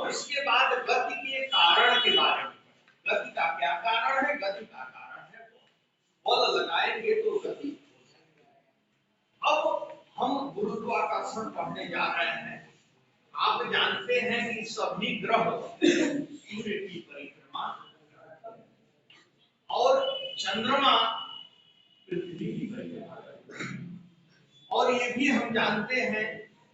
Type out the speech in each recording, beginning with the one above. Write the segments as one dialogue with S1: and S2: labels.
S1: और उसके बाद गति के कारण के बारे में, गति का क्या कारण है? गति का कारण है बल लगाएंगे तो गति। अब हम गुरुत्वाकर्षण पढ़ने जा रहे हैं। आप जानते हैं कि सभी ग्रह सूर्य की परिक्रमा और चंद्रमा पृथ्वी की परिक्रमा, और ये भी हम जानते हैं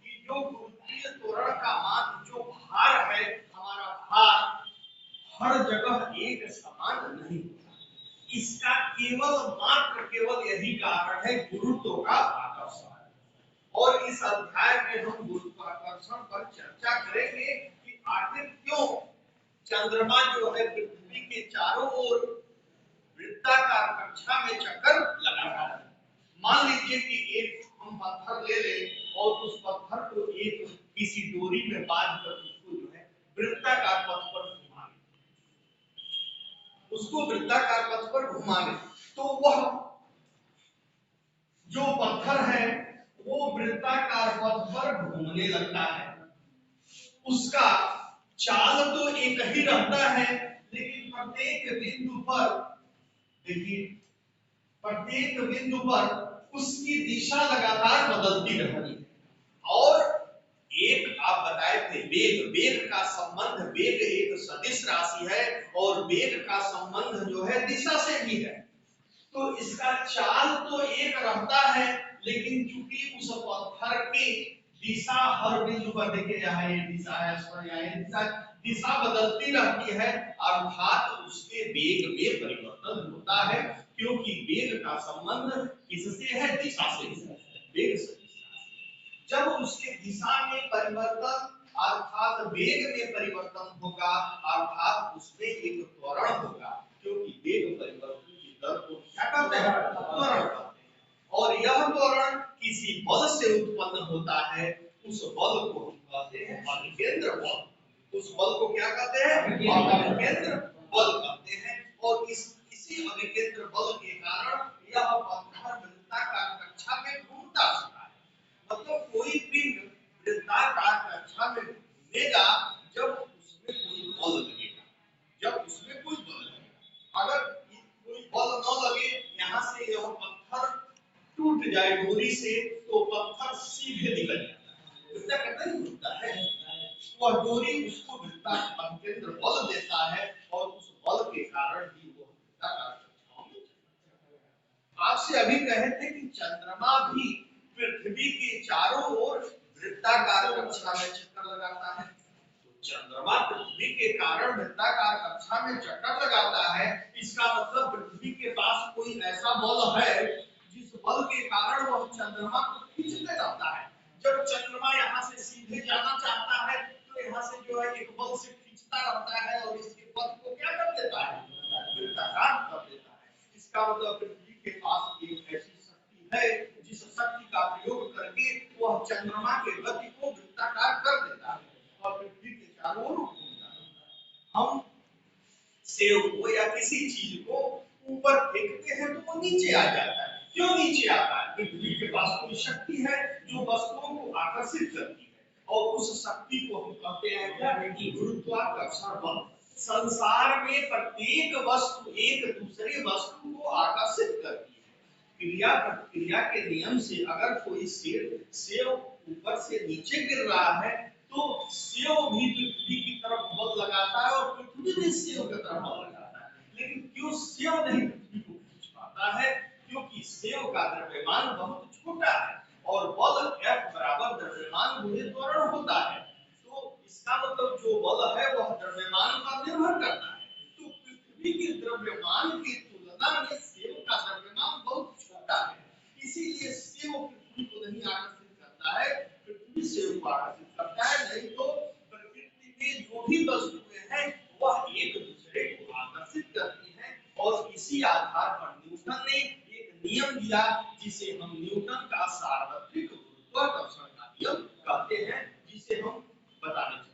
S1: कि जो गुरुत्वीय त्वरण का मान, जो भार है, हमारा भार हर जगह एक समान नहीं होता। इसका केवल यही कारण है गुरुत्व का आकर्षण। और इस अध्याय में हम गुरुत्वाकर्षण पर चर्चा करेंगे कि आखिर क्यों चंद्रमा जो है पृथ्वी के चारों ओर वृत्ताकार कक्षा में चक्कर लगाता है। मान लीजिए कि एक हम पत्थर ले लें और उस पत्थर को एक किसी डोरी में बांधकर उसको जो है वृत्ताकार पथ पर घुमा लें, उसको वृत्ताकार पथ पर घुमा लें, तो वह जो पत्थर है वो वृत्ताकार पथ पर घूमने लगता है। उसका चाल तो एक ही रहता है, लेकिन प्रत्येक बिंदु पर उसकी दिशा लगातार बदलती रहती है। और एक आप बताए थे वेग का संबंध, वेग एक सदिश राशि है और वेग का संबंध जो है दिशा से भी है। तो इसका चाल तो एक रहता है, लेकिन चूंकि उस पत्थर की दिशा हर बिंदु पर देखिए, यहाँ ये दिशा है, दिशा बदलती रहती है, अर्थात उसके वेग में परिवर्तन होता है, क्योंकि वेग का संबंध किससे है? दिशा से। वेग से जब उसके दिशा में परिवर्तन अर्थात वेग में परिवर्तन होगा, अर्थात उसमें एक त्वरण होगा, क्योंकि वेग परिवर्तन की दर को क्या कहते हैं? त्वरण कहते हैं। और यह त्वरण किसी बल से उत्पन्न होता है, उस बल को हम कहते हैं अभिकेंद्र बल। उस बल को क्या कहते हैं? अभिकेंद्र बल कहते हैं। और इसी अभिकेंद्र बल के कारण यह पत्थर वृत्ताकार कक्षा में घूमता रहता है। मतलब कोई पिंड वृत्ताकार कक्षा में घूमेगा जब उसमें कोई बल लगेगा, जब उसमें कोई बल लगेगा। अगर कोई बल न लगे, यहाँ से यह पत्थर टूट जाए डोरी से, तो पत्थर सीधे निकल जाता है, वृत्ताकार नहीं होता है। वह डोरी उसको वृत्ताकार केंद्र बल देता है, और उस बल के कारण ही वो वृत्ताकार कक्षा में चलता है। आपसे अभी कहे थे कि चंद्रमा भी पृथ्वी के चारों ओर वृत्ताकार कक्षा में चक्कर लगाता है। तो चंद्रमा पृथ्वी के कारण वृत्ताकार कक्षा में चक्कर लगाता है, इसका मतलब पृथ्वी के पास कोई ऐसा बल है जिस बल के कारण वह चंद्रमा को खींचते रहता है। जब चंद्रमा यहाँ से सीधे जाना चाहता है, तो यहाँ से जो है एक बल से खींचता रहता है, और इसके पथ को क्या कर देता है? वृत्ताकार कर देता है। इसका मतलब पृथ्वी के पास एक ऐसी शक्ति है जिस शक्ति का प्रयोग करके वह चंद्रमा के गति को वृत्ताकार कर देता है और पृथ्वी के चारों ओर घूमता है। हम सेब को या किसी चीज को ऊपर फेंकते हैं तो वो नीचे आ जाता है। क्यों नीचे आता है? पृथ्वी के पास कोई शक्ति है जो वस्तुओं को आकर्षित करती है, और उस शक्ति को हम कहते हैं क्या? गुरुत्वाकर्षण बल। संसार में प्रत्येक वस्तु एक दूसरे वस्तु को आकर्षित करती है। क्रिया प्रतिक्रिया के नियम से अगर कोई सेब ऊपर से नीचे गिर रहा है, तो सेब भी पृथ्वी की तरफ बल लगाता है और पृथ्वी भी सेब की तरफ बल लगाता है। लेकिन क्यों सेब नहीं पृथ्वी को खींच पाता है? क्योंकि सेब का द्रव्यमान बहुत छोटा है, और बल F बराबर द्रव्यमान गुणे त्वरण होता है। तो इसका मतलब जो बल है वह द्रव्यमान पर निर्भर करता है। तो पृथ्वी के द्रव्यमान की तुलना में सेब का द्रव्यमान बहुत छोटा है, इसीलिए सेब पृथ्वी को नहीं आकर्षित करता है, पृथ्वी सेब को आकर्षित करता है। नहीं तो प्रकृति में जो भी वस्तुएं हैं वह एक दूसरे को आकर्षित करती हैं, और इसी आधार पर न्यूटन ने एक नियम दिया जिसे हम न्यूटन का सार्वत्रिक गुरुत्वाकर्षण का नियम कहते हैं, जिसे हम बताने चले।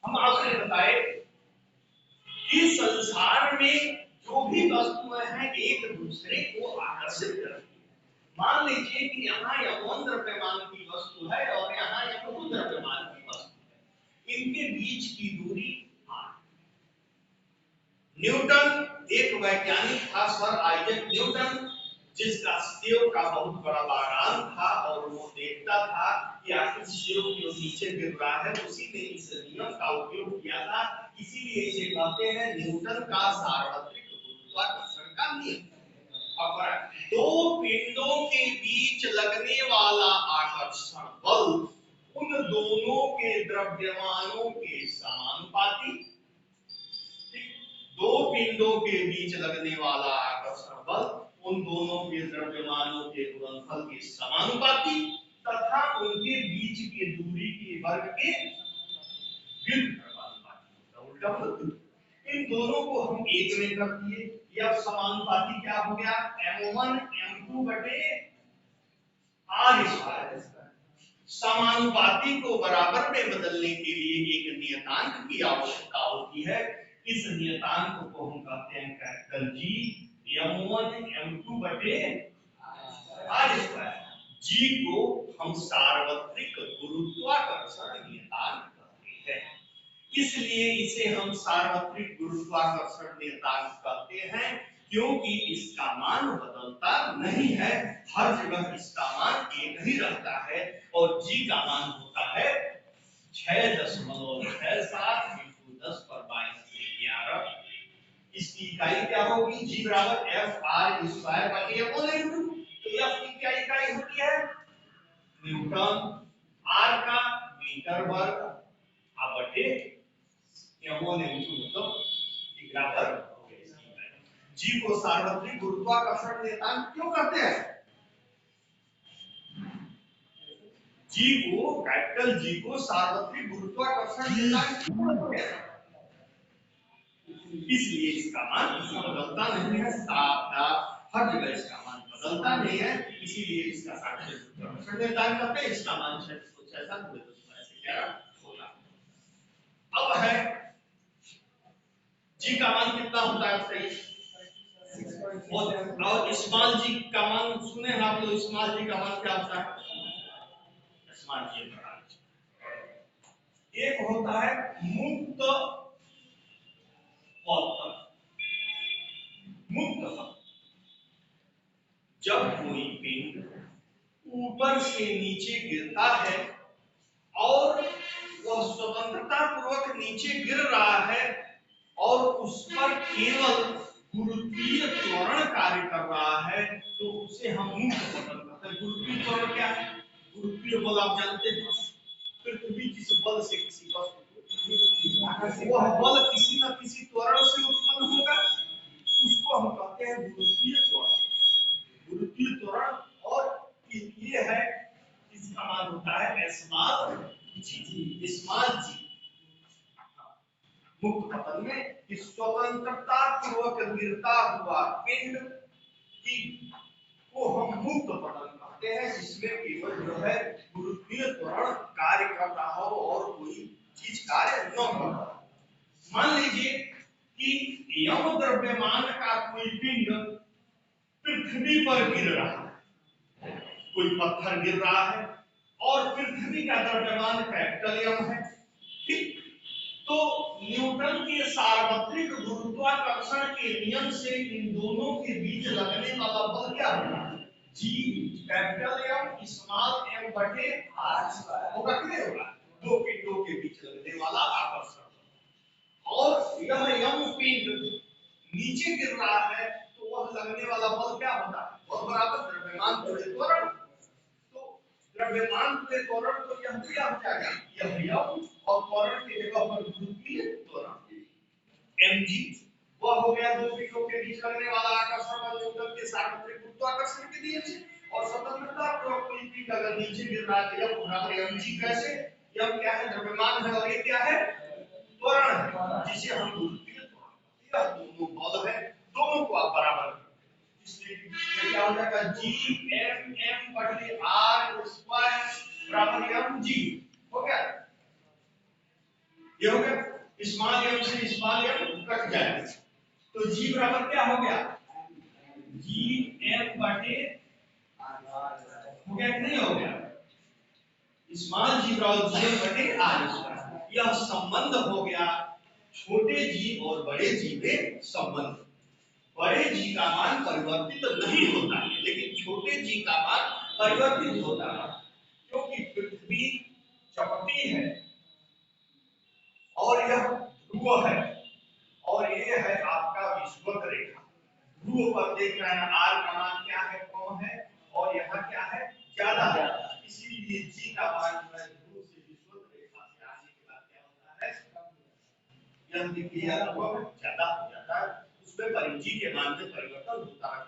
S1: हम आपसे बताए कि संसार में जो भी वस्तुएं हैं एक दूसरे को आकर्षित करती हैं। मान मान लीजिए कि यहाँ M1 द्रव्यमान की वस्तु है और यहाँ M2 द्रव्यमान की वस्तु है, इनके बीच की दूरी r। न्यूटन एक वैज्ञानिक था, सर आइजैक न्यूटन, जिसका सेव का बहुत बड़ा बागान था और वो देखता था कि आखिर सेव क्यों नीचे गिर रहा है, उसी ने इस नियम का उपयोग किया था। इसीलिए इसे कहते हैं न्यूटन का सार्वत्रिक गुरुत्वाकर्षण का नियम। अब दो पिंडों के बीच लगने वाला आकर्षण बल उन दोनों के द्रव्यमानों के समानुपाती, दो पिंडों के बीच लगने वाला आकर्षण बल उन दोनों के द्रव्यमानों के गुणनफल के समानुपाती तथा उनके बीच के दूरी के वर्ग के व्युत्क्रमानुपाती। इन दोनों को हम एक में कर दिए, यह समानुपाती क्या हो गया, m1 m2 बटे r स्क्वायर। समानुपाती को बराबर में बदलने के लिए एक नियतांक की आवश्यकता होती है। इस नियतांक को हम कहते हैं कैपिटल G, m1 m2 बटे r स्क्वायर। G को हम सार्वत्रिक गुरुत्वाकर्षण नियतांक कहते हैं, इसलिए इसे हम सार्वत्रिक गुरुत्वाकर्षण नियतांक कहते हैं, क्योंकि इसका मान बदलता नहीं है, हर जगह इसका मान एक ही रहता है और G का मान होता है 6.67 × 10⁻11। इसकी इकाई क्या होगी, G बराबर F r स्क्वायर बटे m1 तो F की क्या इकाई होती है, न्यूटन, r का मीटर वर्ग बटे m1 m2 मतलब बराबर हो गया। G को सार्वत्रिक गुरुत्वाकर्षण नियतांक क्यों कहते हैं, G को कैपिटल G को सार्वत्रिक गुरुत्वाकर्षण नियतांक क्यों कहते हैं, इसलिए इसका मान बदलता नहीं है, हर जगह इसका मान बदलता नहीं है, इसीलिए इसका सार्वत्रिक गुरुत्वाकर्षण नियतांक कहते हैं। इसका मान 666 होगा। अब है G का मान कितना होता है, सही, और स्मॉल g का मान सुने हैं आप लोग, स्मॉल g का मान क्या होता है, स्मॉल g एक होता है मुक्त पथ। मुक्त पथ जब कोई पिंड ऊपर से नीचे गिरता है और वह स्वतंत्रता पूर्वक नीचे गिर रहा है और उस पर केवल गुरुत्वीय त्वरण कार्य कर रहा है, तो उसे हम मुक्त पतन कहते हैं। गुरुत्वीय त्वरण क्या है, गुरुत्वीय बल आप जानते हैं, पृथ्वी जिस बल से किसी वस्तु को, वह बल किसी न किसी त्वरण से उत्पन्न होगा, उसको हम कहते हैं गुरुत्वीय त्वरण। गुरुत्वीय त्वरण और ये है, इसका मान होता है स्मॉल g। स्मॉल g मुक्त पतन में स्वतंत्रता पूर्वक गिरता हुआ पिंड की को हम मुक्त पतन कहते हैं, जिसमें केवल जो है गुरुत्वीय त्वरण कार्य कर रहा हो और कोई चीज कार्य न कर रहा हो। मान लीजिए कि यम द्रव्यमान का कोई पिंड पृथ्वी पर गिर रहा है, कोई पत्थर गिर रहा है और पृथ्वी का द्रव्यमान कैपिटल M है, ठीक। तो न्यूटन के सार्वत्रिक गुरुत्वाकर्षण के नियम से इन दोनों के बीच लगने वाला बल क्या होगा, G capital M small m बटे r स्क्वायर होगा, कितने होगा, दो पिंडों के बीच लगने वाला आकर्षण। और यह m पिंड नीचे गिर रहा है तो वह लगने वाला बल क्या होता है, बल बराबर द्रव्यमान गुणे त्वरण। तो द्रव्यमान गुणे त्वरण तो यह क्या हो जाएगा, यह m और त्वरण की जगह पर गुरुत्वीय त्वरण mg, वह हो गया दो पिंडों के बीच लगने वाला आकर्षण बल न्यूटन के सार्वत्रिक गुरुत्वाकर्षण के नियम से। और स्वतंत्रता पूर्वक कोई पिंड अगर नीचे गिर रहा है तो यह बराबर mg, कैसे, यह क्या है, द्रव्यमान है और ये क्या है, त्वरण है, जिसे हम गुरुत्वीय त्वरण, यह दोनों बल है, दोनों को आप बराबर, इसलिए ये क्या हो जाएगा, g m बटे r स्क्वायर बराबर mg हो गया। ये हो गया, स्मॉल m से स्मॉल m कट जाएगा, तो g बराबर क्या हो गया, g m बटे कॉन्कैट नहीं हो गया, स्मॉल जी क्रॉस जी बटे आर स्क्वायर, यह संबंध हो गया छोटे जी और बड़े जी में संबंध। बड़े जी का मान परिवर्तित नहीं होता है, लेकिन छोटे जी का मान परिवर्तित होता है, क्योंकि पृथ्वी चपटी है और यह ध्रुव है, और ये है आपका विषुवत रेखा। ध्रुव पर देख रहे हैं आर का मान क्या है, कम है, और यहाँ क्या है, ज्यादा है, इसीलिए जी का मान जो है ध्रुव से विषुवत रेखा से आने के बाद क्या होता है, यह क्रियात्मक ज्यादा हो जाता है, उसमें परिधि के मान में परिवर्तन होता है।